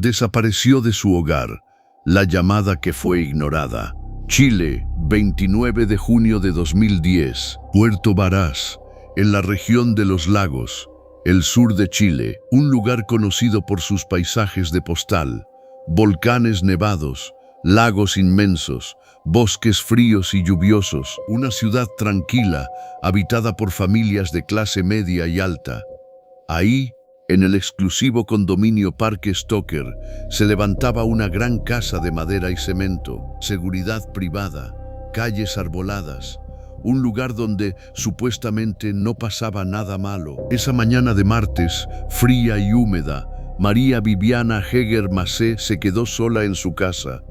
Desapareció de su hogar, la llamada que fue ignorada. Chile, 29 de junio de 2010. Puerto Varas, en la región de los lagos, el sur de Chile, un lugar conocido por sus paisajes de postal, volcanes nevados, lagos inmensos, bosques fríos y lluviosos, una ciudad tranquila, habitada por familias de clase media y alta. Ahí, en el exclusivo condominio Parque Stoker, se levantaba una gran casa de madera y cemento, seguridad privada, calles arboladas, un lugar donde supuestamente no pasaba nada malo. Esa mañana de martes, fría y húmeda, María Viviana Heger Macé se quedó sola en su casa.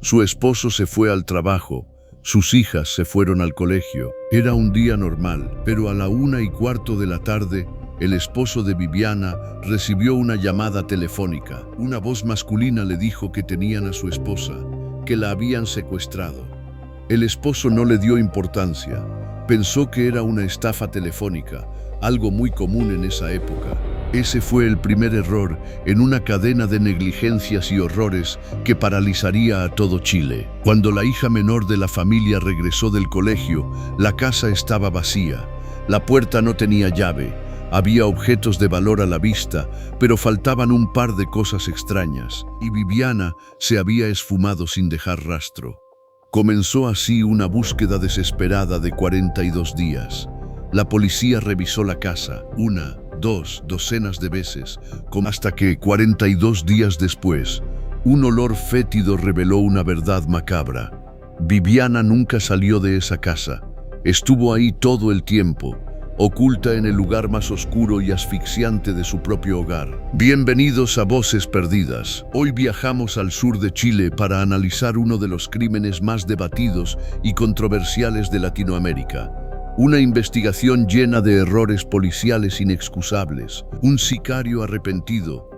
Su esposo se fue al trabajo, sus hijas se fueron al colegio. Era un día normal, pero a la 1:15 de la tarde, el esposo de Viviana recibió una llamada telefónica. Una voz masculina le dijo que tenían a su esposa, que la habían secuestrado. El esposo no le dio importancia, pensó que era una estafa telefónica, algo muy común en esa época. Ese fue el primer error en una cadena de negligencias y horrores que paralizaría a todo Chile. Cuando la hija menor de la familia regresó del colegio, la casa estaba vacía. La puerta no tenía llave. Había objetos de valor a la vista, pero faltaban un par de cosas extrañas, y Viviana se había esfumado sin dejar rastro. Comenzó así una búsqueda desesperada de 42 días. La policía revisó la casa, 1, 2, docenas de veces, hasta que 42 días después, un olor fétido reveló una verdad macabra. Viviana nunca salió de esa casa. Estuvo ahí todo el tiempo, oculta en el lugar más oscuro y asfixiante de su propio hogar. Bienvenidos a Voces Perdidas. Hoy viajamos al sur de Chile para analizar uno de los crímenes más debatidos y controversiales de Latinoamérica. Una investigación llena de errores policiales inexcusables, un sicario arrepentido,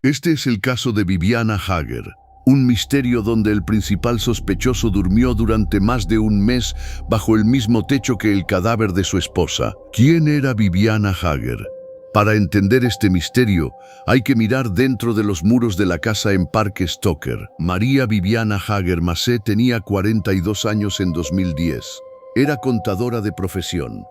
Este es el caso de Viviana Heger, un misterio donde el principal sospechoso durmió durante más de un mes bajo el mismo techo que el cadáver de su esposa. ¿Quién era Viviana Heger? Para entender este misterio, hay que mirar dentro de los muros de la casa en Parque Stoker. María Viviana Heger Macé tenía 42 años en 2010. Era contadora de profesión,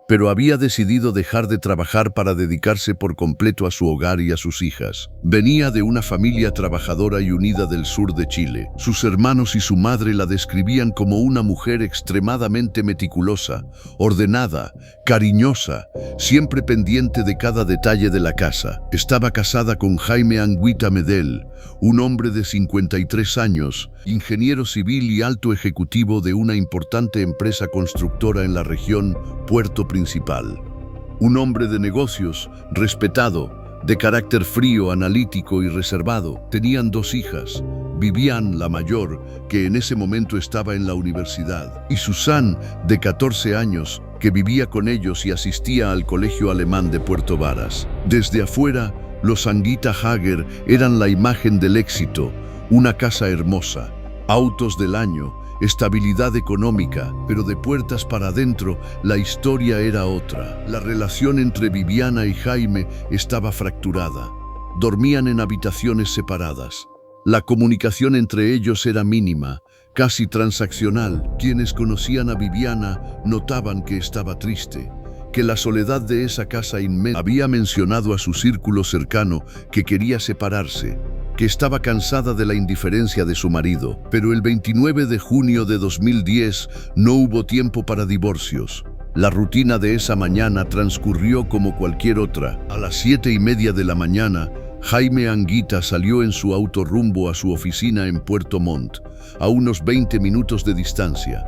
pero había decidido dejar de trabajar para dedicarse por completo a su hogar y a sus hijas. Venía de una familia trabajadora y unida del sur de Chile. Sus hermanos y su madre la describían como una mujer extremadamente meticulosa, ordenada, cariñosa, siempre pendiente de cada detalle de la casa. Estaba casada con Jaime Anguita Medel, un hombre de 53 años, ingeniero civil y alto ejecutivo de una importante empresa constructora en la región Puerto Principal. Un hombre de negocios, respetado, de carácter frío, analítico y reservado. Tenían 2 hijas, Vivian, la mayor, que en ese momento estaba en la universidad, y Susan, de 14 años, que vivía con ellos y asistía al colegio alemán de Puerto Varas. Desde afuera, los Anguita Heger eran la imagen del éxito, una casa hermosa, autos del año, estabilidad económica, pero de puertas para adentro la historia era otra. La relación entre Viviana y Jaime estaba fracturada. Dormían en habitaciones separadas. La comunicación entre ellos era mínima, casi transaccional. Quienes conocían a Viviana notaban que estaba triste, que la soledad de esa casa inmensa. Había mencionado a su círculo cercano que quería separarse, que estaba cansada de la indiferencia de su marido, pero el 29 de junio de 2010 no hubo tiempo para divorcios. La rutina de esa mañana transcurrió como cualquier otra. A las 7:30 de la mañana, Jaime Anguita salió en su auto rumbo a su oficina en Puerto Montt, a unos 20 minutos de distancia.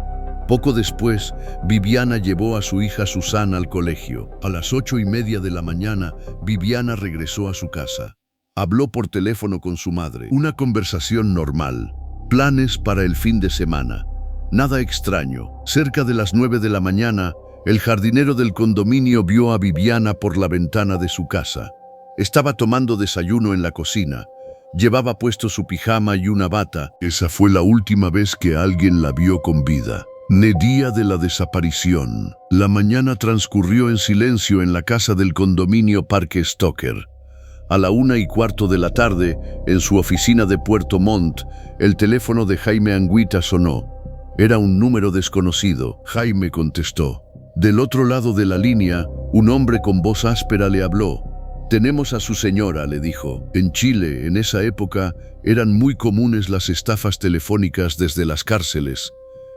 Poco después, Viviana llevó a su hija Susan al colegio. A las 8:30 de la mañana, Viviana regresó a su casa. Habló por teléfono con su madre. Una conversación normal. Planes para el fin de semana. Nada extraño. Cerca de las 9 de la mañana, el jardinero del condominio vio a Viviana por la ventana de su casa. Estaba tomando desayuno en la cocina. Llevaba puesto su pijama y una bata. Esa fue la última vez que alguien la vio con vida. Día de la desaparición. La mañana transcurrió en silencio en la casa del condominio Parque Stoker. A la 1:15 de la tarde, en su oficina de Puerto Montt, el teléfono de Jaime Anguita sonó. Era un número desconocido. Jaime contestó. Del otro lado de la línea, un hombre con voz áspera le habló. «Tenemos a su señora», le dijo. En Chile, en esa época, eran muy comunes las estafas telefónicas desde las cárceles.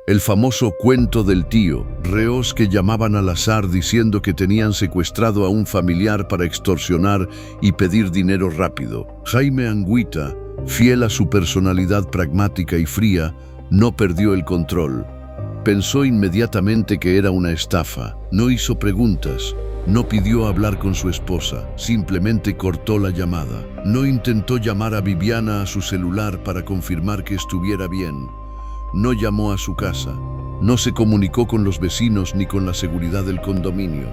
El famoso cuento del tío, reos que llamaban al azar diciendo que tenían secuestrado a un familiar para extorsionar y pedir dinero rápido. Jaime Anguita, fiel a su personalidad pragmática y fría, no perdió el control. Pensó inmediatamente que era una estafa. No hizo preguntas. No pidió hablar con su esposa. Simplemente cortó la llamada. No intentó llamar a Viviana a su celular para confirmar que estuviera bien. No llamó a su casa. No se comunicó con los vecinos ni con la seguridad del condominio.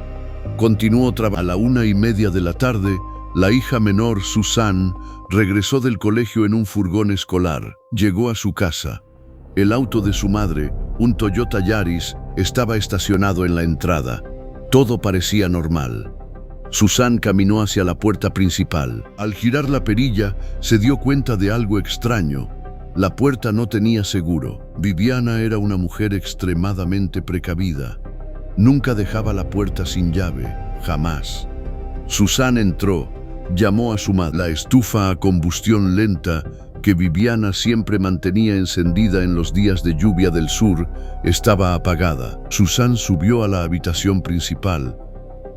Continuó trabajando. A la 1:30 de la tarde, la hija menor, Susan, regresó del colegio en un furgón escolar. Llegó a su casa. El auto de su madre, un Toyota Yaris, estaba estacionado en la entrada. Todo parecía normal. Susan caminó hacia la puerta principal. Al girar la perilla, se dio cuenta de algo extraño. La puerta no tenía seguro. Viviana era una mujer extremadamente precavida. Nunca dejaba la puerta sin llave, jamás. Susan entró, llamó a su madre. La estufa a combustión lenta, que Viviana siempre mantenía encendida en los días de lluvia del sur, estaba apagada. Susan subió a la habitación principal.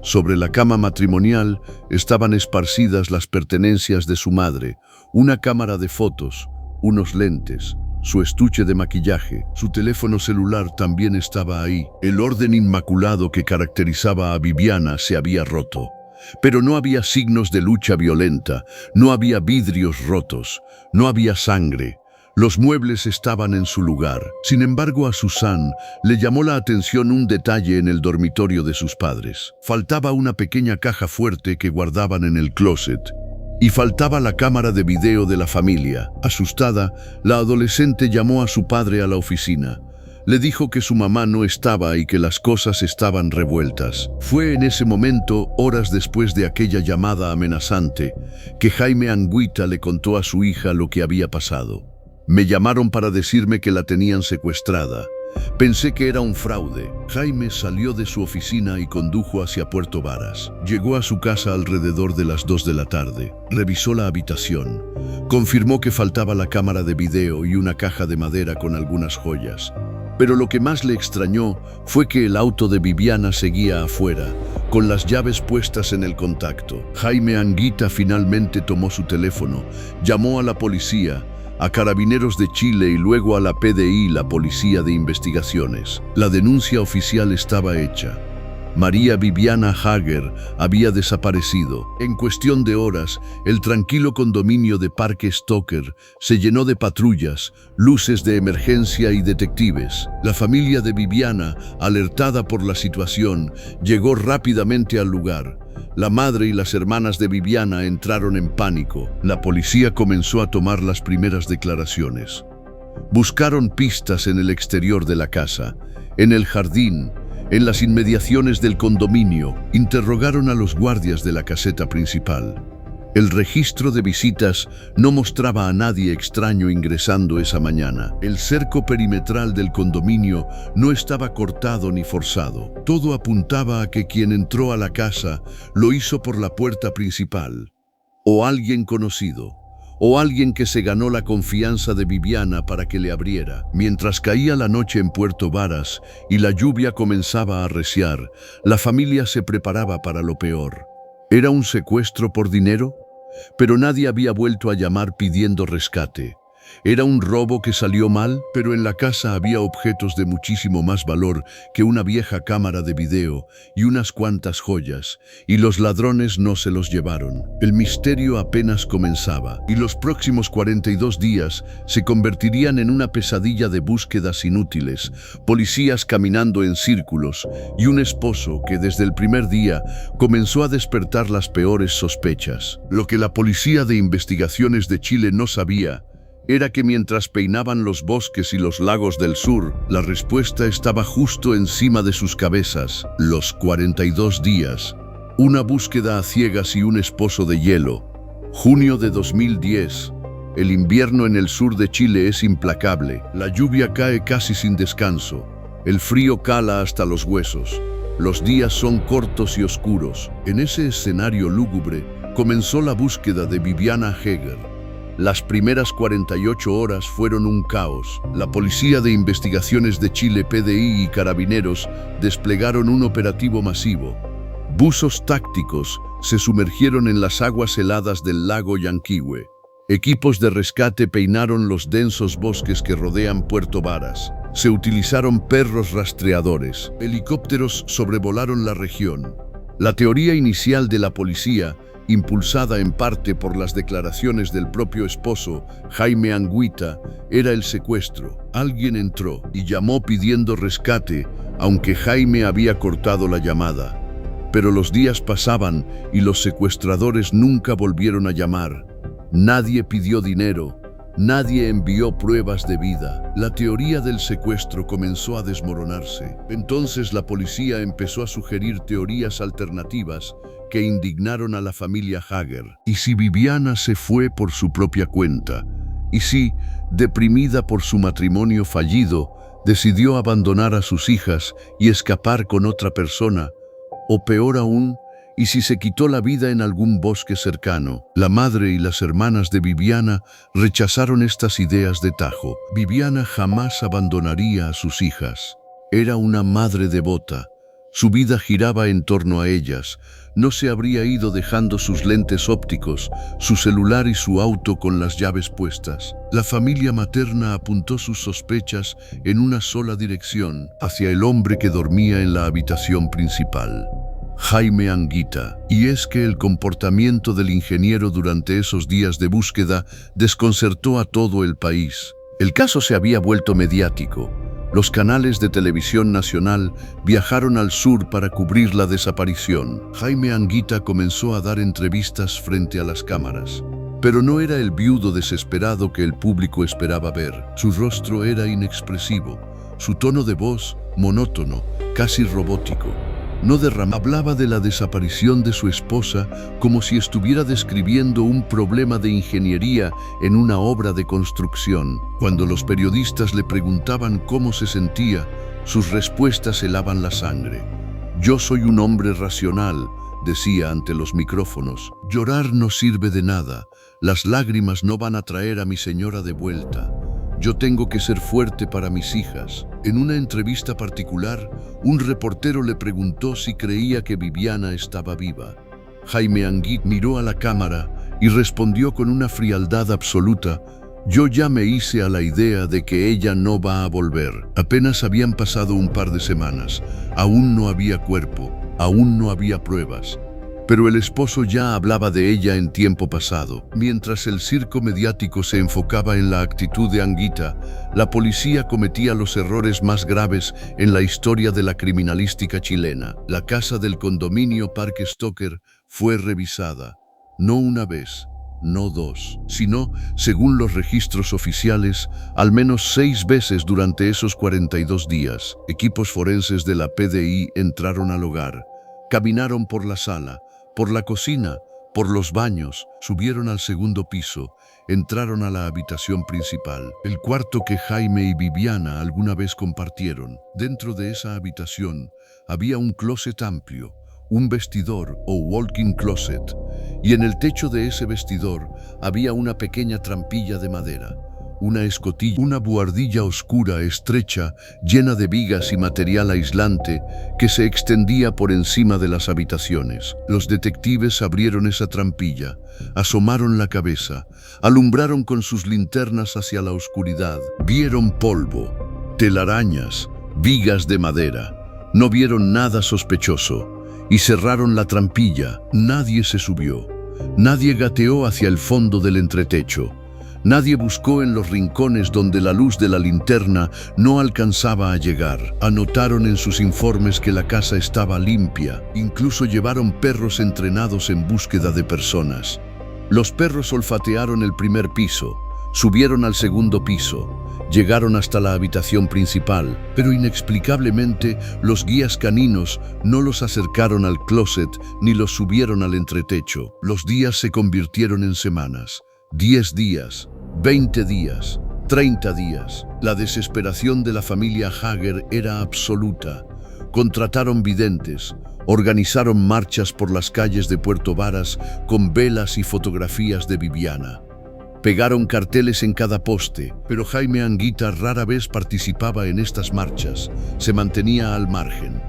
Sobre la cama matrimonial estaban esparcidas las pertenencias de su madre, una cámara de fotos, unos lentes, su estuche de maquillaje, su teléfono celular también estaba ahí. El orden inmaculado que caracterizaba a Viviana se había roto. Pero no había signos de lucha violenta, no había vidrios rotos, no había sangre. Los muebles estaban en su lugar. Sin embargo, a Susan le llamó la atención un detalle en el dormitorio de sus padres. Faltaba una pequeña caja fuerte que guardaban en el closet. Y faltaba la cámara de video de la familia. Asustada, la adolescente llamó a su padre a la oficina. Le dijo que su mamá no estaba y que las cosas estaban revueltas. Fue en ese momento, horas después de aquella llamada amenazante, que Jaime Anguita le contó a su hija lo que había pasado. Me llamaron para decirme que la tenían secuestrada. Pensé que era un fraude. Jaime salió de su oficina y condujo hacia Puerto Varas. Llegó a su casa alrededor de las 2 de la tarde. Revisó la habitación. Confirmó que faltaba la cámara de video y una caja de madera con algunas joyas. Pero lo que más le extrañó fue que el auto de Viviana seguía afuera, con las llaves puestas en el contacto. Jaime Anguita finalmente tomó su teléfono, llamó a la policía, a Carabineros de Chile y luego a la PDI, la Policía de Investigaciones. La denuncia oficial estaba hecha. María Viviana Hager había desaparecido. En cuestión de horas, el tranquilo condominio de Parque Stoker se llenó de patrullas, luces de emergencia y detectives. La familia de Viviana, alertada por la situación, llegó rápidamente al lugar. La madre y las hermanas de Viviana entraron en pánico. La policía comenzó a tomar las primeras declaraciones. Buscaron pistas en el exterior de la casa, en el jardín, en las inmediaciones del condominio. Interrogaron a los guardias de la caseta principal. El registro de visitas no mostraba a nadie extraño ingresando esa mañana. El cerco perimetral del condominio no estaba cortado ni forzado. Todo apuntaba a que quien entró a la casa lo hizo por la puerta principal. O alguien conocido. O alguien que se ganó la confianza de Viviana para que le abriera. Mientras caía la noche en Puerto Varas y la lluvia comenzaba a arreciar, la familia se preparaba para lo peor. ¿Era un secuestro por dinero? Pero nadie había vuelto a llamar pidiendo rescate. Era un robo que salió mal, pero en la casa había objetos de muchísimo más valor que una vieja cámara de video y unas cuantas joyas, y los ladrones no se los llevaron. El misterio apenas comenzaba, y los próximos 42 días se convertirían en una pesadilla de búsquedas inútiles, policías caminando en círculos, y un esposo que desde el primer día comenzó a despertar las peores sospechas. Lo que la Policía de Investigaciones de Chile no sabía era que mientras peinaban los bosques y los lagos del sur, la respuesta estaba justo encima de sus cabezas. Los 42 días, una búsqueda a ciegas y un esposo de hielo, Junio de 2010. El invierno en el sur de Chile es implacable. La lluvia cae casi sin descanso. El frío cala hasta los huesos. Los días son cortos y oscuros. En ese escenario lúgubre comenzó la búsqueda de Viviana Heger. Las primeras 48 horas fueron un caos. La Policía de Investigaciones de Chile, PDI y Carabineros desplegaron un operativo masivo. Buzos tácticos se sumergieron en las aguas heladas del lago Yanquihue. Equipos de rescate peinaron los densos bosques que rodean Puerto Varas. Se utilizaron perros rastreadores. Helicópteros sobrevolaron la región. La teoría inicial de la policía, impulsada en parte por las declaraciones del propio esposo, Jaime Anguita, era el secuestro. Alguien entró y llamó pidiendo rescate, aunque Jaime había cortado la llamada. Pero los días pasaban y los secuestradores nunca volvieron a llamar. Nadie pidió dinero. Nadie envió pruebas de vida. La teoría del secuestro comenzó a desmoronarse. Entonces la policía empezó a sugerir teorías alternativas que indignaron a la familia Heger. ¿Y si Viviana se fue por su propia cuenta? ¿Y si, deprimida por su matrimonio fallido, decidió abandonar a sus hijas y escapar con otra persona? O peor aún, ¿y si se quitó la vida en algún bosque cercano? La madre y las hermanas de Viviana rechazaron estas ideas de tajo. Viviana jamás abandonaría a sus hijas. Era una madre devota. Su vida giraba en torno a ellas. No se habría ido dejando sus lentes ópticos, su celular y su auto con las llaves puestas. La familia materna apuntó sus sospechas en una sola dirección, hacia el hombre que dormía en la habitación principal. Jaime Anguita. Y es que el comportamiento del ingeniero durante esos días de búsqueda desconcertó a todo el país. El caso se había vuelto mediático. Los canales de televisión nacional viajaron al sur para cubrir la desaparición. Jaime Anguita comenzó a dar entrevistas frente a las cámaras. Pero no era el viudo desesperado que el público esperaba ver. Su rostro era inexpresivo, su tono de voz monótono, casi robótico. Hablaba de la desaparición de su esposa como si estuviera describiendo un problema de ingeniería en una obra de construcción. Cuando los periodistas le preguntaban cómo se sentía, sus respuestas helaban la sangre. «Yo soy un hombre racional», decía ante los micrófonos. «Llorar no sirve de nada. Las lágrimas no van a traer a mi señora de vuelta. Yo tengo que ser fuerte para mis hijas». En una entrevista particular, un reportero le preguntó si creía que Viviana estaba viva. Jaime Anguita miró a la cámara y respondió con una frialdad absoluta: «Yo ya me hice a la idea de que ella no va a volver». Apenas habían pasado un par de semanas. Aún no había cuerpo, aún no había pruebas. Pero el esposo ya hablaba de ella en tiempo pasado. Mientras el circo mediático se enfocaba en la actitud de Anguita, la policía cometía los errores más graves en la historia de la criminalística chilena. La casa del condominio Parque Stoker fue revisada, no una vez, no dos, sino, según los registros oficiales, al menos 6 veces durante esos 42 días. Equipos forenses de la PDI entraron al hogar, caminaron por la sala, por la cocina, por los baños, subieron al segundo piso, entraron a la habitación principal, el cuarto que Jaime y Viviana alguna vez compartieron. Dentro de esa habitación había un closet amplio, un vestidor o walk-in closet, y en el techo de ese vestidor había una pequeña trampilla de madera, una escotilla, una buhardilla oscura, estrecha, llena de vigas y material aislante que se extendía por encima de las habitaciones. Los detectives abrieron esa trampilla, asomaron la cabeza, alumbraron con sus linternas hacia la oscuridad. Vieron polvo, telarañas, vigas de madera. No vieron nada sospechoso y cerraron la trampilla. Nadie se subió, nadie gateó hacia el fondo del entretecho. Nadie buscó en los rincones donde la luz de la linterna no alcanzaba a llegar. Anotaron en sus informes que la casa estaba limpia. Incluso llevaron perros entrenados en búsqueda de personas. Los perros olfatearon el primer piso, Subieron al segundo piso. Llegaron hasta la habitación principal, pero inexplicablemente los guías caninos no los acercaron al closet ni los subieron al entretecho. Los días se convirtieron en semanas. 10 días, 20 días, 30 días. La desesperación de la familia Hager era absoluta. Contrataron videntes, organizaron marchas por las calles de Puerto Varas con velas y fotografías de Viviana. Pegaron carteles en cada poste, pero Jaime Anguita rara vez participaba en estas marchas. Se mantenía al margen.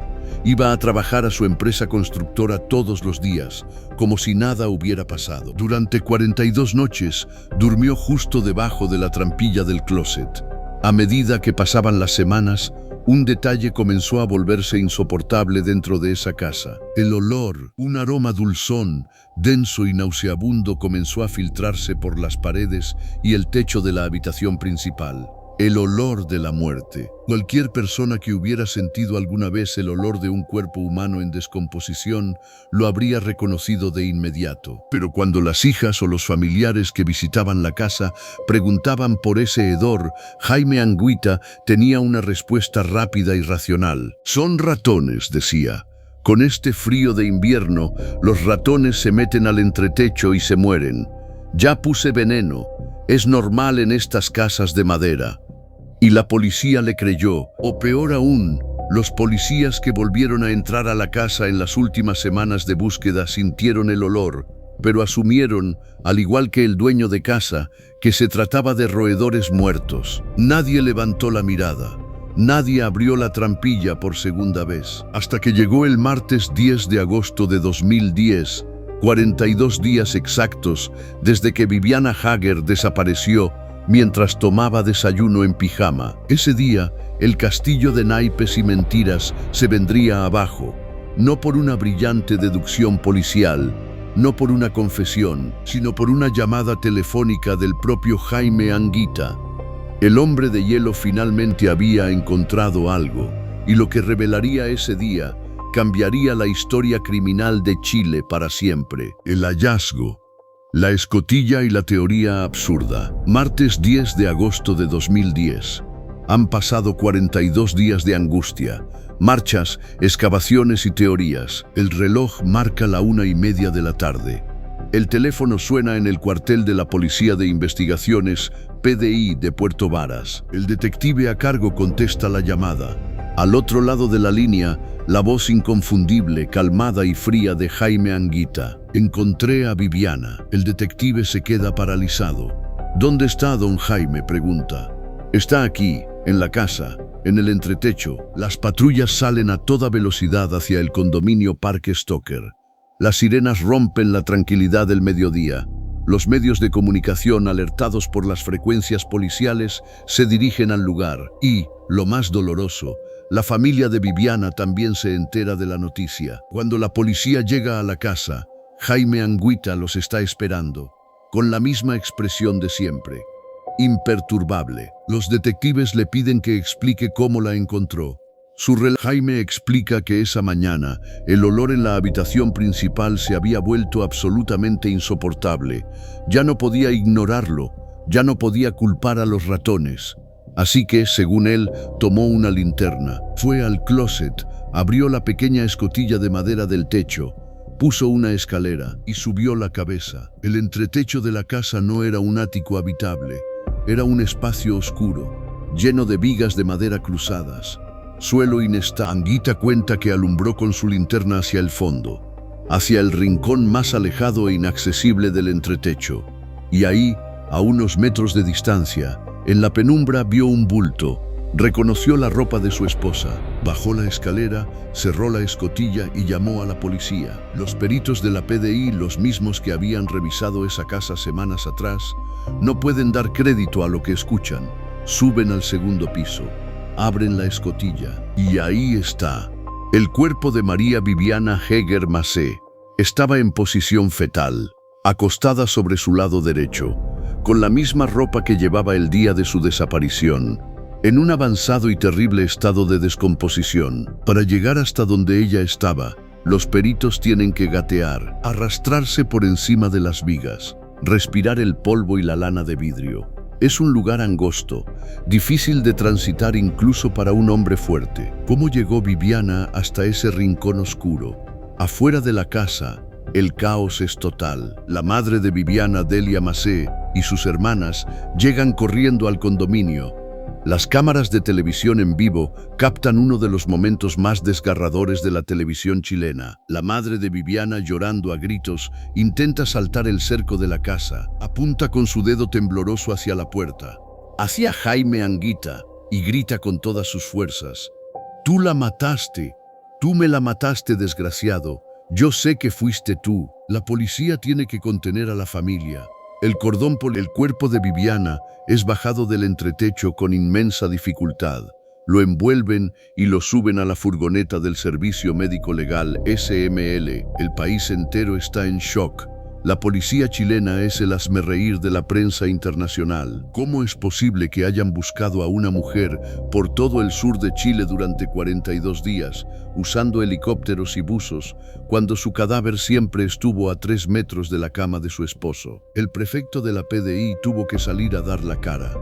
Iba a trabajar a su empresa constructora todos los días, como si nada hubiera pasado. Durante 42 noches, durmió justo debajo de la trampilla del closet. A medida que pasaban las semanas, un detalle comenzó a volverse insoportable dentro de esa casa. El olor, un aroma dulzón, denso y nauseabundo, comenzó a filtrarse por las paredes y el techo de la habitación principal. El olor de la muerte. Cualquier persona que hubiera sentido alguna vez el olor de un cuerpo humano en descomposición lo habría reconocido de inmediato. Pero cuando las hijas o los familiares que visitaban la casa preguntaban por ese hedor, Jaime Anguita tenía una respuesta rápida y racional. «Son ratones», decía. «Con este frío de invierno, los ratones se meten al entretecho y se mueren. Ya puse veneno. Es normal en estas casas de madera». Y la policía le creyó, o peor aún, los policías que volvieron a entrar a la casa en las últimas semanas de búsqueda sintieron el olor, pero asumieron, al igual que el dueño de casa, que se trataba de roedores muertos. Nadie levantó la mirada, nadie abrió la trampilla por segunda vez, hasta que llegó el martes 10 de agosto de 2010, 42 días exactos desde que Viviana Hager desapareció mientras tomaba desayuno en pijama. Ese día, el castillo de naipes y mentiras se vendría abajo, no por una brillante deducción policial, no por una confesión, sino por una llamada telefónica del propio Jaime Anguita. El hombre de hielo finalmente había encontrado algo, y lo que revelaría ese día cambiaría la historia criminal de Chile para siempre. El hallazgo. La escotilla y la teoría absurda. Martes 10 de agosto de 2010. Han pasado 42 días de angustia, marchas, excavaciones y teorías. El reloj marca la 1:30 de la tarde. El teléfono suena en el cuartel de la Policía de Investigaciones, PDI, de Puerto Varas. El detective a cargo contesta la llamada. Al otro lado de la línea, la voz inconfundible, calmada y fría de Jaime Anguita. «Encontré a Viviana». El detective se queda paralizado. «¿Dónde está don Jaime?», pregunta. «Está aquí, en la casa, en el entretecho». Las patrullas salen a toda velocidad hacia el condominio Parque Stoker. Las sirenas rompen la tranquilidad del mediodía. Los medios de comunicación, alertados por las frecuencias policiales, se dirigen al lugar. Y, lo más doloroso, la familia de Viviana también se entera de la noticia. Cuando la policía llega a la casa, Jaime Anguita los está esperando, con la misma expresión de siempre, imperturbable. Los detectives le piden que explique cómo la encontró. Jaime explica que esa mañana el olor en la habitación principal se había vuelto absolutamente insoportable. Ya no podía ignorarlo, ya no podía culpar a los ratones. Así que, según él, tomó una linterna, fue al closet, abrió la pequeña escotilla de madera del techo, puso una escalera y subió la cabeza. El entretecho de la casa no era un ático habitable, era un espacio oscuro, lleno de vigas de madera cruzadas, suelo inestable. Anguita cuenta que alumbró con su linterna hacia el fondo, hacia el rincón más alejado e inaccesible del entretecho, y ahí, a unos metros de distancia, en la penumbra vio un bulto. Reconoció la ropa de su esposa, bajó la escalera, cerró la escotilla y llamó a la policía. Los peritos de la PDI, los mismos que habían revisado esa casa semanas atrás, no pueden dar crédito a lo que escuchan. Suben al segundo piso, abren la escotilla y ahí está. El cuerpo de María Viviana Hager Macé estaba en posición fetal, acostada sobre su lado derecho, con la misma ropa que llevaba el día de su desaparición, en un avanzado y terrible estado de descomposición. Para llegar hasta donde ella estaba, los peritos tienen que gatear, arrastrarse por encima de las vigas, respirar el polvo y la lana de vidrio. Es un lugar angosto, difícil de transitar incluso para un hombre fuerte. ¿Cómo llegó Viviana hasta ese rincón oscuro? Afuera de la casa, el caos es total. La madre de Viviana, Delia Macé, y sus hermanas llegan corriendo al condominio. Las cámaras de televisión en vivo captan uno de los momentos más desgarradores de la televisión chilena. La madre de Viviana, llorando a gritos, intenta saltar el cerco de la casa. Apunta con su dedo tembloroso hacia la puerta, hacia Jaime Anguita, y grita con todas sus fuerzas: «Tú la mataste, tú me la mataste, desgraciado. Yo sé que fuiste tú». La policía tiene que contener a la familia. El cordón por el cuerpo de Viviana es bajado del entretecho con inmensa dificultad. Lo envuelven y lo suben a la furgoneta del Servicio Médico Legal SML. El país entero está en shock. La policía chilena es el hazmerreír de la prensa internacional. ¿Cómo es posible que hayan buscado a una mujer por todo el sur de Chile durante 42 días, usando helicópteros y buzos, cuando su cadáver siempre estuvo a 3 metros de la cama de su esposo? El prefecto de la PDI tuvo que salir a dar la cara.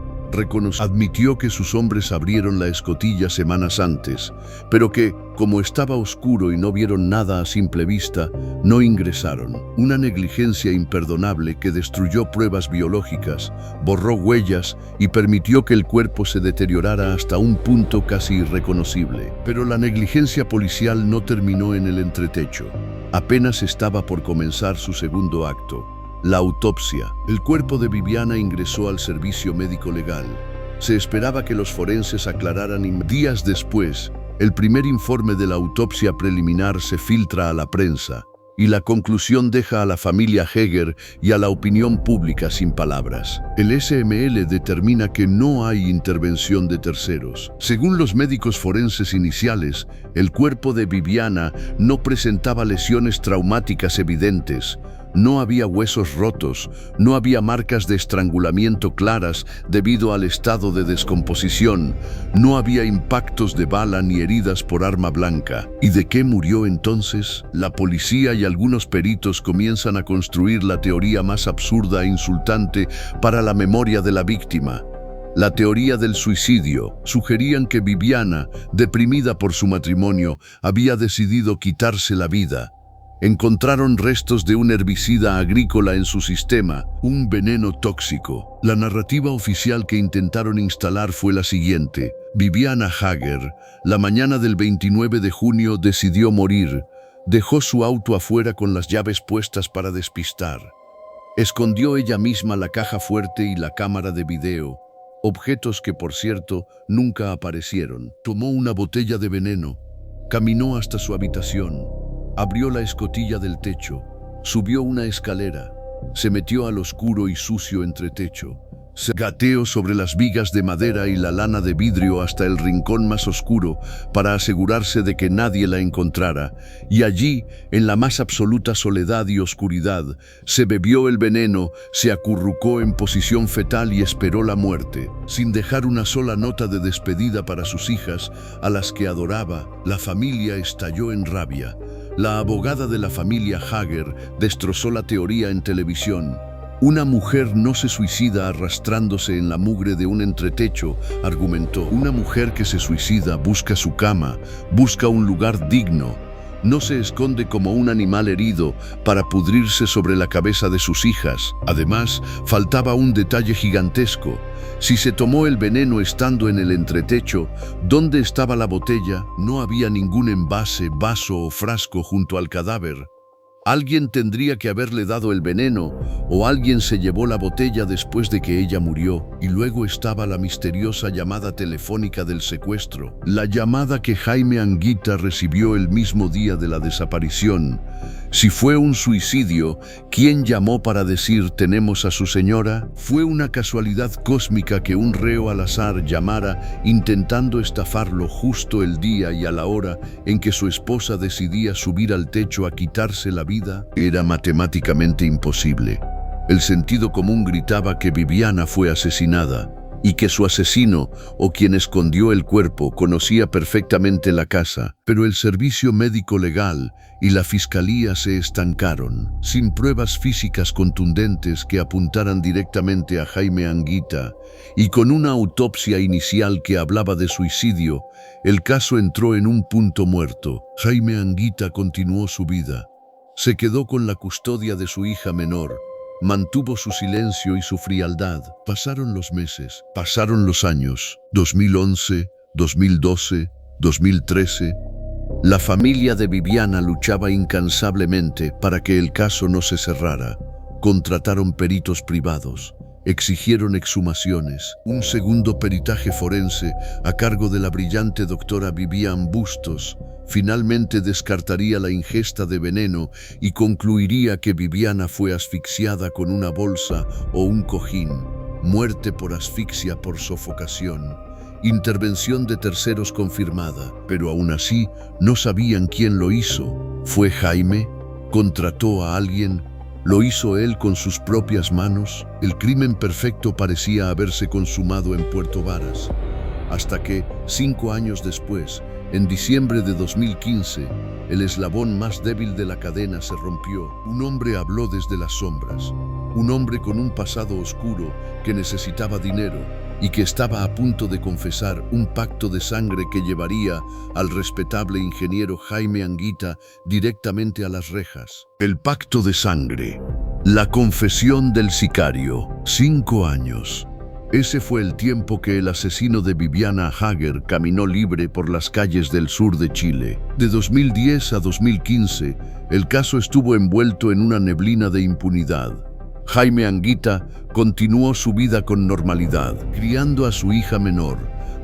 Admitió que sus hombres abrieron la escotilla semanas antes, pero que, como estaba oscuro y no vieron nada a simple vista, no ingresaron. Una negligencia imperdonable que destruyó pruebas biológicas, borró huellas y permitió que el cuerpo se deteriorara hasta un punto casi irreconocible. Pero la negligencia policial no terminó en el entretecho. Apenas estaba por comenzar su segundo acto. La autopsia. El cuerpo de Viviana ingresó al Servicio Médico Legal. Se esperaba que los forenses aclararan. Días después, el primer informe de la autopsia preliminar se filtra a la prensa, y la conclusión deja a la familia Heger y a la opinión pública sin palabras. El SML determina que no hay intervención de terceros. Según los médicos forenses iniciales, el cuerpo de Viviana no presentaba lesiones traumáticas evidentes. No había huesos rotos, no había marcas de estrangulamiento claras debido al estado de descomposición, no había impactos de bala ni heridas por arma blanca. ¿Y de qué murió entonces? La policía y algunos peritos comienzan a construir la teoría más absurda e insultante para la memoria de la víctima. La teoría del suicidio. Sugerían que Viviana, deprimida por su matrimonio, había decidido quitarse la vida. Encontraron restos de un herbicida agrícola en su sistema, un veneno tóxico. La narrativa oficial que intentaron instalar fue la siguiente: Viviana Hager, la mañana del 29 de junio, decidió morir. Dejó su auto afuera con las llaves puestas para despistar. Escondió ella misma la caja fuerte y la cámara de video, objetos que, por cierto, nunca aparecieron. Tomó una botella de veneno, caminó hasta su habitación, abrió la escotilla del techo, subió una escalera, se metió al oscuro y sucio entretecho, se gateó sobre las vigas de madera y la lana de vidrio hasta el rincón más oscuro para asegurarse de que nadie la encontrara, y allí, en la más absoluta soledad y oscuridad, se bebió el veneno, se acurrucó en posición fetal y esperó la muerte, sin dejar una sola nota de despedida para sus hijas, a las que adoraba. La familia estalló en rabia. La abogada de la familia Hager destrozó la teoría en televisión. Una mujer no se suicida arrastrándose en la mugre de un entretecho, argumentó. Una mujer que se suicida busca su cama, busca un lugar digno. No se esconde como un animal herido para pudrirse sobre la cabeza de sus hijas. Además, faltaba un detalle gigantesco. Si se tomó el veneno estando en el entretecho, ¿dónde estaba la botella? No había ningún envase, vaso o frasco junto al cadáver. Alguien tendría que haberle dado el veneno, o alguien se llevó la botella después de que ella murió. Y luego estaba la misteriosa llamada telefónica del secuestro. La llamada que Jaime Anguita recibió el mismo día de la desaparición. Si fue un suicidio, ¿quién llamó para decir «tenemos a su señora»? Fue una casualidad cósmica que un reo al azar llamara intentando estafarlo justo el día y a la hora en que su esposa decidía subir al techo a quitarse la vida. Era matemáticamente imposible. El sentido común gritaba que Viviana fue asesinada. y que su asesino o quien escondió el cuerpo conocía perfectamente la casa, pero el servicio médico legal y la fiscalía se estancaron, sin pruebas físicas contundentes que apuntaran directamente a Jaime Anguita, y con una autopsia inicial que hablaba de suicidio. El caso entró en un punto muerto. Jaime Anguita continuó su vida. Se quedó con la custodia de su hija menor, mantuvo su silencio y su frialdad. Pasaron los meses, pasaron los años, 2011, 2012, 2013. La familia de Viviana luchaba incansablemente para que el caso no se cerrara. Contrataron peritos privados, exigieron exhumaciones, un segundo peritaje forense a cargo de la brillante doctora Vivian Bustos. Finalmente descartaría la ingesta de veneno y concluiría que Viviana fue asfixiada con una bolsa o un cojín. Muerte por asfixia por sofocación. Intervención de terceros confirmada, pero aún así no sabían quién lo hizo. ¿Fue Jaime? ¿Contrató a alguien? ¿Lo hizo él con sus propias manos? El crimen perfecto parecía haberse consumado en Puerto Varas, hasta que, 5 años después, en diciembre de 2015, el eslabón más débil de la cadena se rompió. Un hombre habló desde las sombras, un hombre con un pasado oscuro que necesitaba dinero y que estaba a punto de confesar un pacto de sangre que llevaría al respetable ingeniero Jaime Anguita directamente a las rejas. El pacto de sangre, la confesión del sicario, 5 años. Ese fue el tiempo que el asesino de Viviana Hager caminó libre por las calles del sur de Chile. De 2010 a 2015, el caso estuvo envuelto en una neblina de impunidad. Jaime Anguita continuó su vida con normalidad, criando a su hija menor,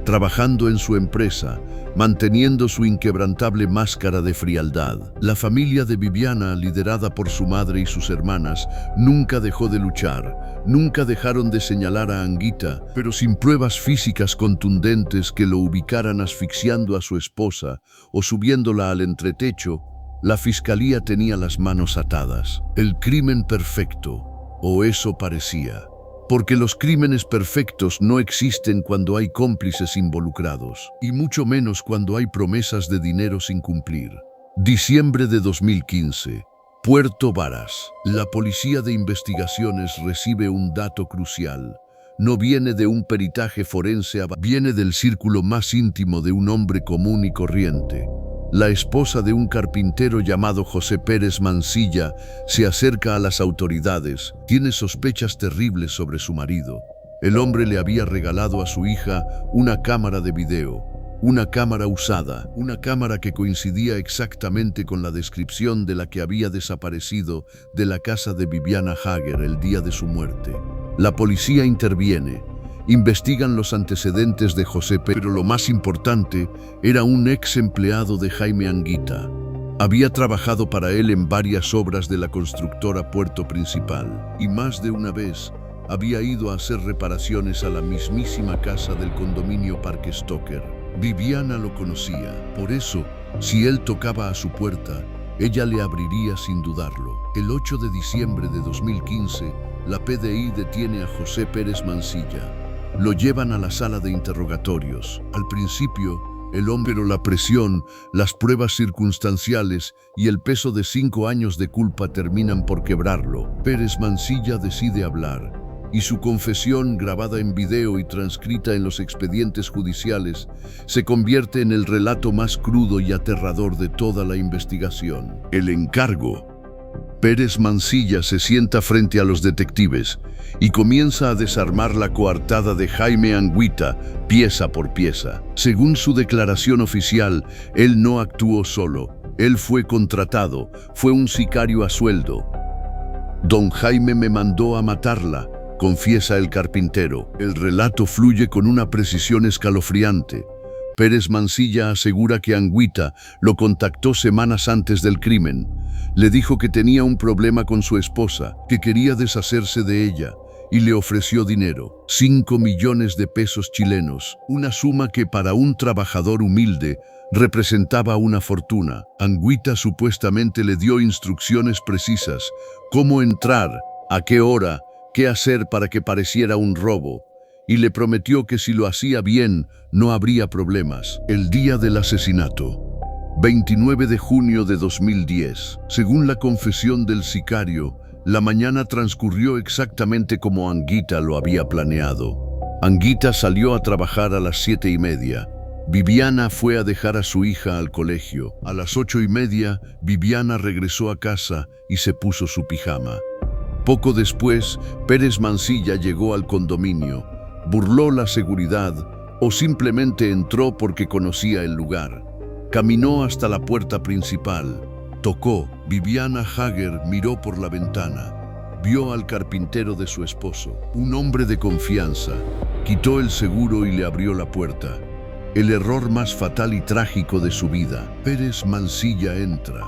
trabajando en su empresa, manteniendo su inquebrantable máscara de frialdad. La familia de Viviana, liderada por su madre y sus hermanas, nunca dejó de luchar, nunca dejaron de señalar a Anguita, pero sin pruebas físicas contundentes que lo ubicaran asfixiando a su esposa o subiéndola al entretecho, la fiscalía tenía las manos atadas. El crimen perfecto, o eso parecía. Porque los crímenes perfectos no existen cuando hay cómplices involucrados, y mucho menos cuando hay promesas de dinero sin cumplir. Diciembre de 2015. Puerto Varas. La Policía de Investigaciones recibe un dato crucial. No viene de un peritaje forense, viene del círculo más íntimo de un hombre común y corriente. La esposa de un carpintero llamado José Pérez Mansilla se acerca a las autoridades. Tiene sospechas terribles sobre su marido. El hombre le había regalado a su hija una cámara de video, una cámara usada, una cámara que coincidía exactamente con la descripción de la que había desaparecido de la casa de Viviana Hager el día de su muerte. La policía interviene. Investigan los antecedentes de José, pero lo más importante, era un ex empleado de Jaime Anguita. Había trabajado para él en varias obras de la constructora Puerto Principal y más de una vez había ido a hacer reparaciones a la mismísima casa del condominio Parque Stoker. Viviana lo conocía, por eso, si él tocaba a su puerta, ella le abriría sin dudarlo. El 8 de diciembre de 2015, la PDI detiene a José Pérez Mansilla. Lo llevan a la sala de interrogatorios. Al principio, el hombre, pero la presión, las pruebas circunstanciales y el peso de 5 años de culpa terminan por quebrarlo. Pérez Mansilla decide hablar, y su confesión, grabada en video y transcrita en los expedientes judiciales, se convierte en el relato más crudo y aterrador de toda la investigación. El encargo. Pérez Mansilla se sienta frente a los detectives y comienza a desarmar la coartada de Jaime Anguita, pieza por pieza. Según su declaración oficial, él no actuó solo, él fue contratado, fue un sicario a sueldo. Don Jaime me mandó a matarla, confiesa el carpintero. El relato fluye con una precisión escalofriante. Pérez Mansilla asegura que Anguita lo contactó semanas antes del crimen. Le dijo que tenía un problema con su esposa, que quería deshacerse de ella, y le ofreció dinero, 5 millones de pesos chilenos, una suma que para un trabajador humilde representaba una fortuna. Anguita supuestamente le dio instrucciones precisas, cómo entrar, a qué hora, qué hacer para que pareciera un robo, y le prometió que si lo hacía bien, no habría problemas. El día del asesinato, 29 de junio de 2010. Según la confesión del sicario, la mañana transcurrió exactamente como Anguita lo había planeado. Anguita salió a trabajar a las 7:30. Viviana fue a dejar a su hija al colegio. A las 8:30, Viviana regresó a casa y se puso su pijama. Poco después, Pérez Mansilla llegó al condominio, burló la seguridad o simplemente entró porque conocía el lugar. Caminó hasta la puerta principal, tocó. Viviana Hager miró por la ventana. Vio al carpintero de su esposo, un hombre de confianza. Quitó el seguro y le abrió la puerta. El error más fatal y trágico de su vida. Pérez Mansilla entra.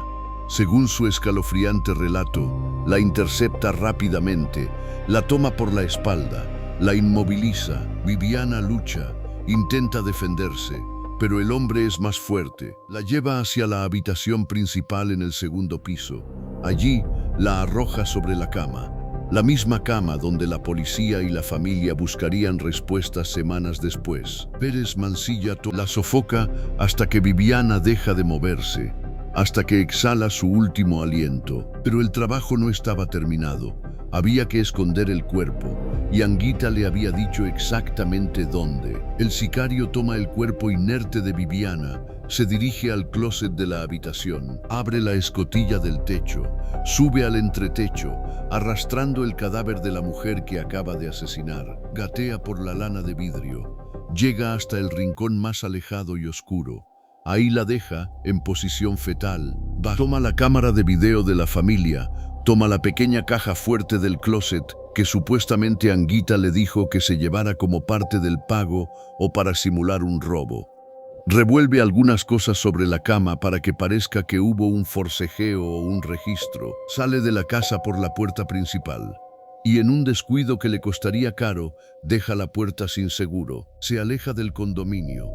Según su escalofriante relato, la intercepta rápidamente, la toma por la espalda, la inmoviliza. Viviana lucha, intenta defenderse, pero el hombre es más fuerte. La lleva hacia la habitación principal en el segundo piso. Allí la arroja sobre la cama, la misma cama donde la policía y la familia buscarían respuestas semanas después. Pérez Mansilla la sofoca hasta que Viviana deja de moverse, hasta que exhala su último aliento. Pero el trabajo no estaba terminado. Había que esconder el cuerpo, y Anguita le había dicho exactamente dónde. El sicario toma el cuerpo inerte de Viviana, se dirige al closet de la habitación, abre la escotilla del techo, sube al entretecho, arrastrando el cadáver de la mujer que acaba de asesinar. Gatea por la lana de vidrio, llega hasta el rincón más alejado y oscuro. Ahí la deja en posición fetal. Toma la cámara de video de la familia, toma la pequeña caja fuerte del closet que supuestamente Anguita le dijo que se llevara como parte del pago o para simular un robo. Revuelve algunas cosas sobre la cama para que parezca que hubo un forcejeo o un registro. Sale de la casa por la puerta principal y en un descuido que le costaría caro, deja la puerta sin seguro. Se aleja del condominio.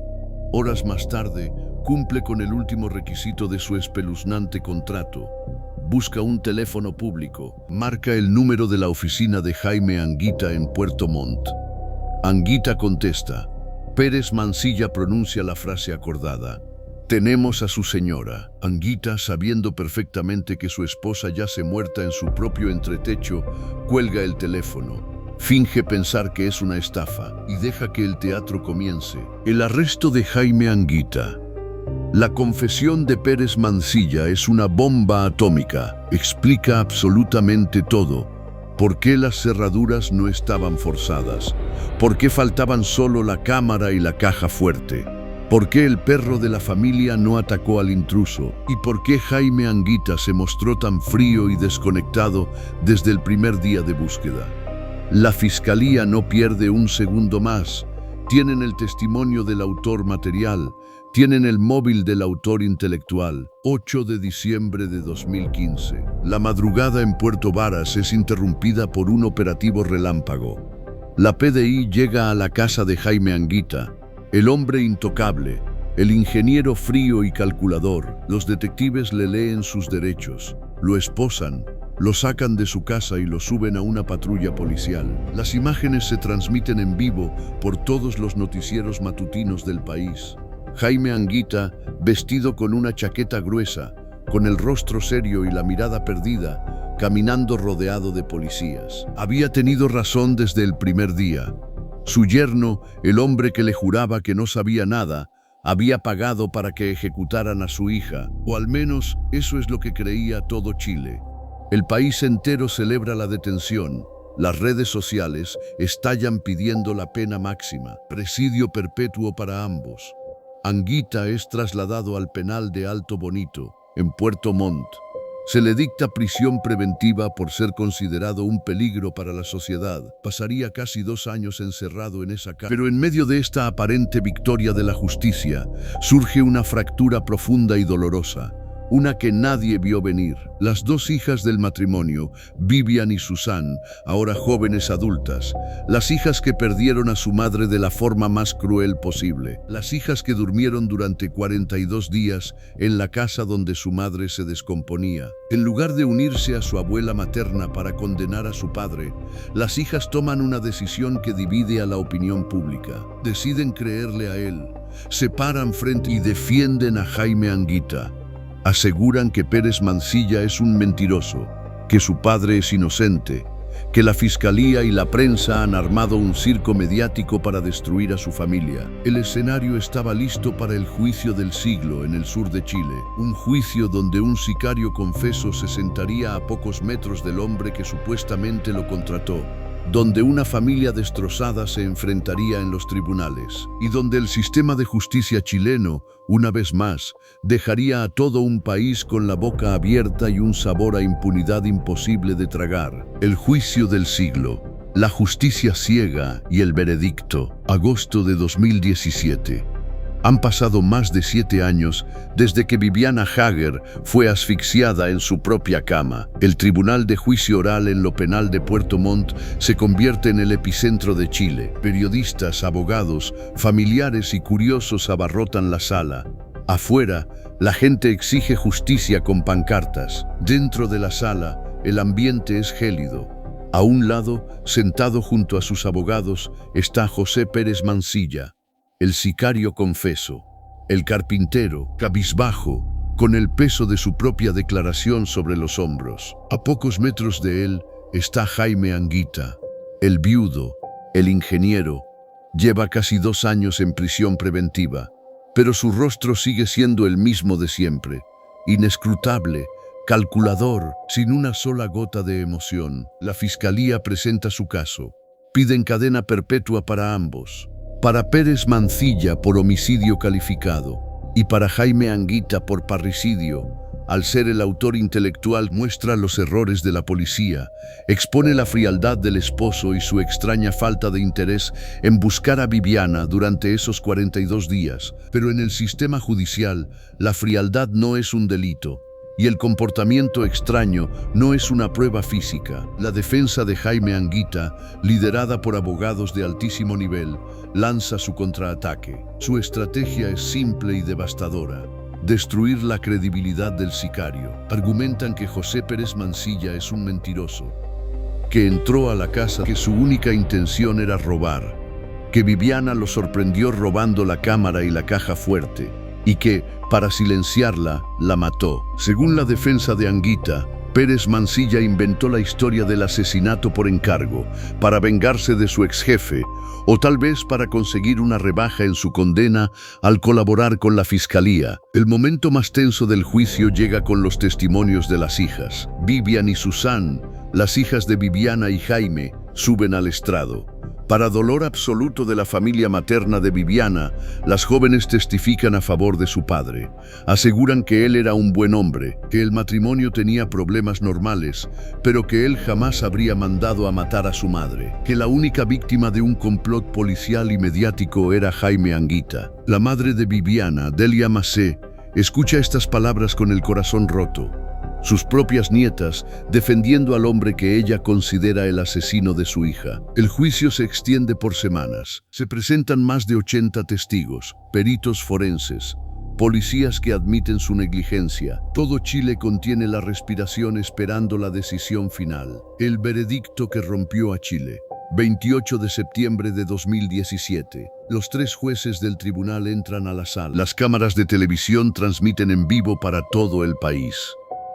Horas más tarde, cumple con el último requisito de su espeluznante contrato. Busca un teléfono público, marca el número de la oficina de Jaime Anguita en Puerto Montt. Anguita contesta. Pérez Mansilla pronuncia la frase acordada. Tenemos a su señora. Anguita, sabiendo perfectamente que su esposa yace muerta en su propio entretecho, cuelga el teléfono. Finge pensar que es una estafa y deja que el teatro comience. El arresto de Jaime Anguita. La confesión de Pérez Mansilla es una bomba atómica. Explica absolutamente todo. ¿Por qué las cerraduras no estaban forzadas? ¿Por qué faltaban solo la cámara y la caja fuerte? ¿Por qué el perro de la familia no atacó al intruso? ¿Y por qué Jaime Anguita se mostró tan frío y desconectado desde el primer día de búsqueda? La fiscalía no pierde un segundo más. Tienen el testimonio del autor material, tienen el móvil del autor intelectual. 8 de diciembre de 2015. La madrugada en Puerto Varas es interrumpida por un operativo relámpago. La PDI llega a la casa de Jaime Anguita, el hombre intocable, el ingeniero frío y calculador. Los detectives le leen sus derechos, lo esposan, lo sacan de su casa y lo suben a una patrulla policial. Las imágenes se transmiten en vivo por todos los noticieros matutinos del país. Jaime Anguita, vestido con una chaqueta gruesa, con el rostro serio y la mirada perdida, caminando rodeado de policías. Había tenido razón desde el primer día. Su yerno, el hombre que le juraba que no sabía nada, había pagado para que ejecutaran a su hija, o al menos eso es lo que creía todo Chile. El país entero celebra la detención. Las redes sociales estallan pidiendo la pena máxima, presidio perpetuo para ambos. Anguita es trasladado al penal de Alto Bonito, en Puerto Montt. Se le dicta prisión preventiva por ser considerado un peligro para la sociedad. Pasaría casi 2 años encerrado en esa cárcel. Pero en medio de esta aparente victoria de la justicia, surge una fractura profunda y dolorosa. una que nadie vio venir. Las dos hijas del matrimonio, Vivian y Susan, ahora jóvenes adultas, las hijas que perdieron a su madre de la forma más cruel posible, las hijas que durmieron durante 42 días en la casa donde su madre se descomponía. En lugar de unirse a su abuela materna para condenar a su padre, las hijas toman una decisión que divide a la opinión pública. Deciden creerle a él, se paran frente y defienden a Jaime Anguita. Aseguran que Pérez Mancilla es un mentiroso, que su padre es inocente, que la fiscalía y la prensa han armado un circo mediático para destruir a su familia. El escenario estaba listo para el juicio del siglo en el sur de Chile, un juicio donde un sicario confeso se sentaría a pocos metros del hombre que supuestamente lo contrató, donde una familia destrozada se enfrentaría en los tribunales y donde el sistema de justicia chileno, una vez más, dejaría a todo un país con la boca abierta y un sabor a impunidad imposible de tragar. El juicio del siglo, la justicia ciega y el veredicto. Agosto de 2017. Han pasado más de 7 años desde que Viviana Hager fue asfixiada en su propia cama. El Tribunal de Juicio Oral en lo Penal de Puerto Montt se convierte en el epicentro de Chile. Periodistas, abogados, familiares y curiosos abarrotan la sala. Afuera, la gente exige justicia con pancartas. Dentro de la sala, el ambiente es gélido. A un lado, sentado junto a sus abogados, está José Pérez Mancilla, el sicario confeso, el carpintero, cabizbajo, con el peso de su propia declaración sobre los hombros. A pocos metros de él está Jaime Anguita, el viudo, el ingeniero. Lleva casi 2 años en prisión preventiva, pero su rostro sigue siendo el mismo de siempre, inescrutable, calculador, sin una sola gota de emoción. La fiscalía presenta su caso. Piden cadena perpetua para ambos. Para Pérez Mancilla por homicidio calificado y para Jaime Anguita por parricidio. Al ser el autor intelectual, muestra los errores de la policía, expone la frialdad del esposo y su extraña falta de interés en buscar a Viviana durante esos 42 días. Pero en el sistema judicial, la frialdad no es un delito y el comportamiento extraño no es una prueba física. La defensa de Jaime Anguita, liderada por abogados de altísimo nivel, lanza su contraataque. Su estrategia es simple y devastadora: destruir la credibilidad del sicario. Argumentan que José Pérez Mancilla es un mentiroso, que entró a la casa, que su única intención era robar, que Viviana lo sorprendió robando la cámara y la caja fuerte, y que, para silenciarla, la mató. Según la defensa de Anguita, Pérez Mancilla inventó la historia del asesinato por encargo para vengarse de su exjefe, o tal vez para conseguir una rebaja en su condena al colaborar con la fiscalía. El momento más tenso del juicio llega con los testimonios de las hijas. Vivian y Susan, las hijas de Viviana y Jaime, suben al estrado. Para dolor absoluto de la familia materna de Viviana, las jóvenes testifican a favor de su padre. Aseguran que él era un buen hombre, que el matrimonio tenía problemas normales, pero que él jamás habría mandado a matar a su madre, que la única víctima de un complot policial y mediático era Jaime Anguita. La madre de Viviana, Delia Macé, escucha estas palabras con el corazón roto. Sus propias nietas defendiendo al hombre que ella considera el asesino de su hija. El juicio se extiende por semanas. Se presentan más de 80 testigos, peritos forenses, policías que admiten su negligencia. Todo Chile contiene la respiración esperando la decisión final. El veredicto que rompió a Chile. 28 de septiembre de 2017. Los 3 jueces del tribunal entran a la sala. Las cámaras de televisión transmiten en vivo para todo el país.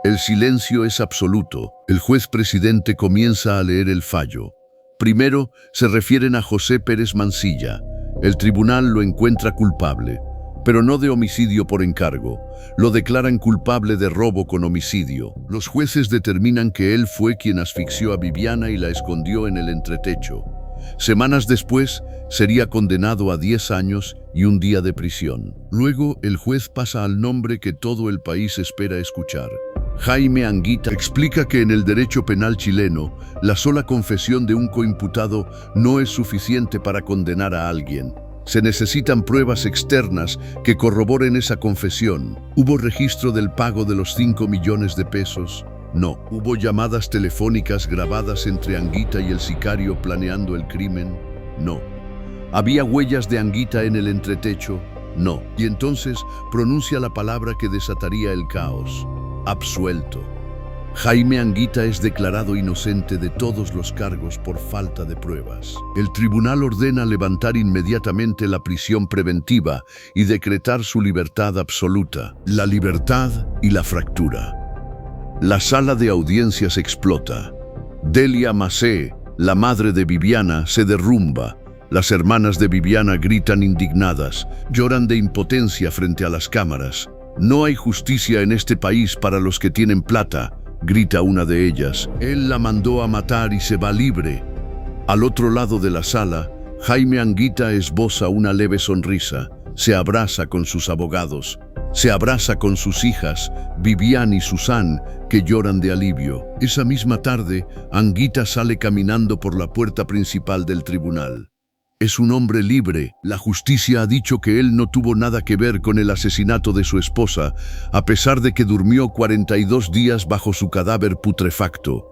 El silencio es absoluto. El juez presidente comienza a leer el fallo. Primero, se refieren a José Pérez Mancilla. El tribunal lo encuentra culpable, pero no de homicidio por encargo. Lo declaran culpable de robo con homicidio. Los jueces determinan que él fue quien asfixió a Viviana y la escondió en el entretecho. Semanas después, sería condenado a 10 años y 1 día de prisión. Luego, el juez pasa al nombre que todo el país espera escuchar. Jaime Anguita explica que en el derecho penal chileno, la sola confesión de un coimputado no es suficiente para condenar a alguien. Se necesitan pruebas externas que corroboren esa confesión. ¿Hubo registro del pago de los 5 millones de pesos? No. ¿Hubo llamadas telefónicas grabadas entre Anguita y el sicario planeando el crimen? No. ¿Había huellas de Anguita en el entretecho? No. Y entonces pronuncia la palabra que desataría el caos. Absuelto. Jaime Anguita es declarado inocente de todos los cargos por falta de pruebas. El tribunal ordena levantar inmediatamente la prisión preventiva y decretar su libertad absoluta. La libertad y la fractura. La sala de audiencias explota. Delia Macé, la madre de Viviana, se derrumba. Las hermanas de Viviana gritan indignadas, lloran de impotencia frente a las cámaras. No hay justicia en este país para los que tienen plata, grita una de ellas. Él la mandó a matar y se va libre. Al otro lado de la sala, Jaime Anguita esboza una leve sonrisa. Se abraza con sus abogados. Se abraza con sus hijas, Vivian y Susan, que lloran de alivio. Esa misma tarde, Anguita sale caminando por la puerta principal del tribunal. Es un hombre libre. La justicia ha dicho que él no tuvo nada que ver con el asesinato de su esposa, a pesar de que durmió 42 días bajo su cadáver putrefacto.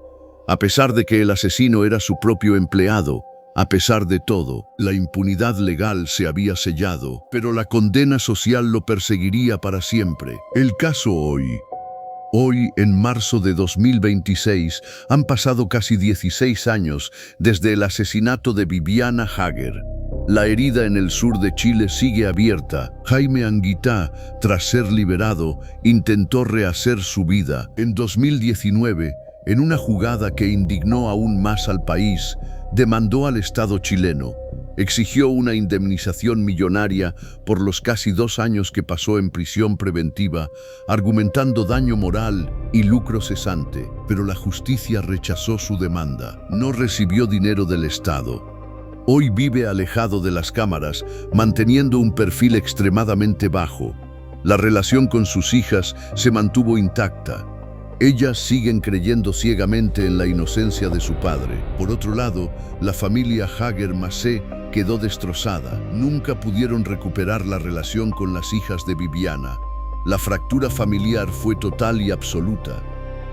A pesar de que el asesino era su propio empleado. A pesar de todo, la impunidad legal se había sellado, pero la condena social lo perseguiría para siempre. El caso hoy, en marzo de 2026, han pasado casi 16 años desde el asesinato de Viviana Hager. La herida en el sur de Chile sigue abierta. Jaime Anguita, tras ser liberado, intentó rehacer su vida. En 2019, en una jugada que indignó aún más al país, demandó al Estado chileno. Exigió una indemnización millonaria por los casi 2 años que pasó en prisión preventiva, argumentando daño moral y lucro cesante. Pero la justicia rechazó su demanda. No recibió dinero del Estado. Hoy vive alejado de las cámaras, manteniendo un perfil extremadamente bajo. La relación con sus hijas se mantuvo intacta. Ellas siguen creyendo ciegamente en la inocencia de su padre. Por otro lado, la familia Hager Macé quedó destrozada. Nunca pudieron recuperar la relación con las hijas de Viviana. La fractura familiar fue total y absoluta.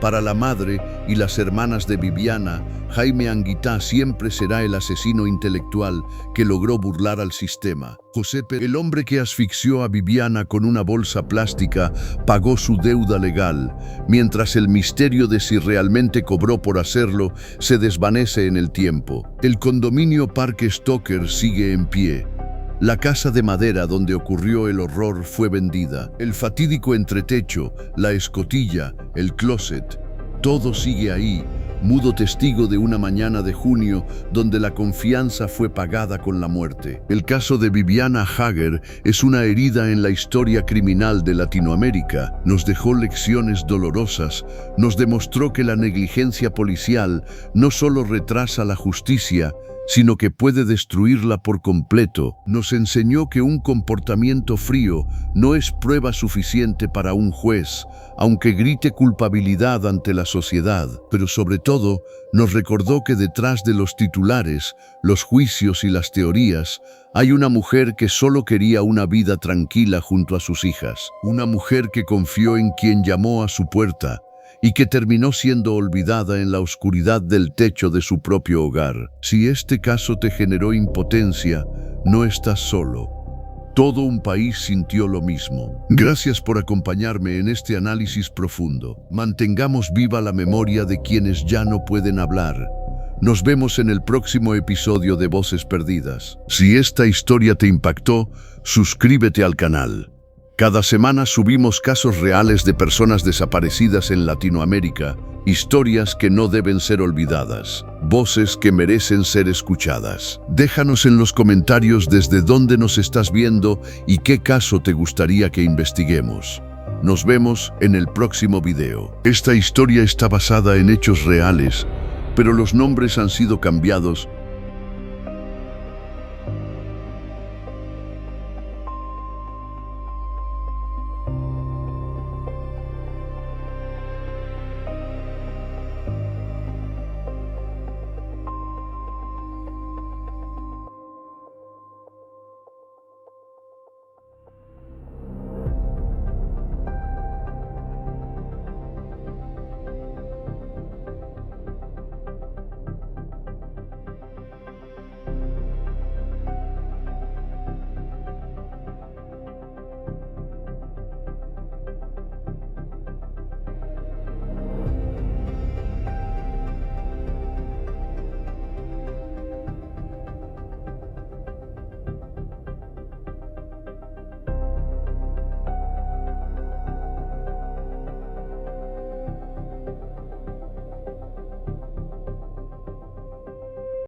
Para la madre y las hermanas de Viviana, Jaime Anguita siempre será el asesino intelectual que logró burlar al sistema. José Pérez, el hombre que asfixió a Viviana con una bolsa plástica, pagó su deuda legal, mientras el misterio de si realmente cobró por hacerlo se desvanece en el tiempo. El condominio Parque Stoker sigue en pie. La casa de madera donde ocurrió el horror fue vendida. El fatídico entretecho, la escotilla, el closet, todo sigue ahí, mudo testigo de una mañana de junio donde la confianza fue pagada con la muerte. El caso de Viviana Hager es una herida en la historia criminal de Latinoamérica. Nos dejó lecciones dolorosas, nos demostró que la negligencia policial no solo retrasa la justicia, sino que puede destruirla por completo. Nos enseñó que un comportamiento frío no es prueba suficiente para un juez, aunque grite culpabilidad ante la sociedad. Pero sobre todo, nos recordó que detrás de los titulares, los juicios y las teorías, hay una mujer que solo quería una vida tranquila junto a sus hijas. Una mujer que confió en quien llamó a su puerta, y que terminó siendo olvidada en la oscuridad del techo de su propio hogar. Si este caso te generó impotencia, no estás solo. Todo un país sintió lo mismo. Gracias por acompañarme en este análisis profundo. Mantengamos viva la memoria de quienes ya no pueden hablar. Nos vemos en el próximo episodio de Voces Perdidas. Si esta historia te impactó, suscríbete al canal. Cada semana subimos casos reales de personas desaparecidas en Latinoamérica, historias que no deben ser olvidadas, voces que merecen ser escuchadas. Déjanos en los comentarios desde dónde nos estás viendo y qué caso te gustaría que investiguemos. Nos vemos en el próximo video. Esta historia está basada en hechos reales, pero los nombres han sido cambiados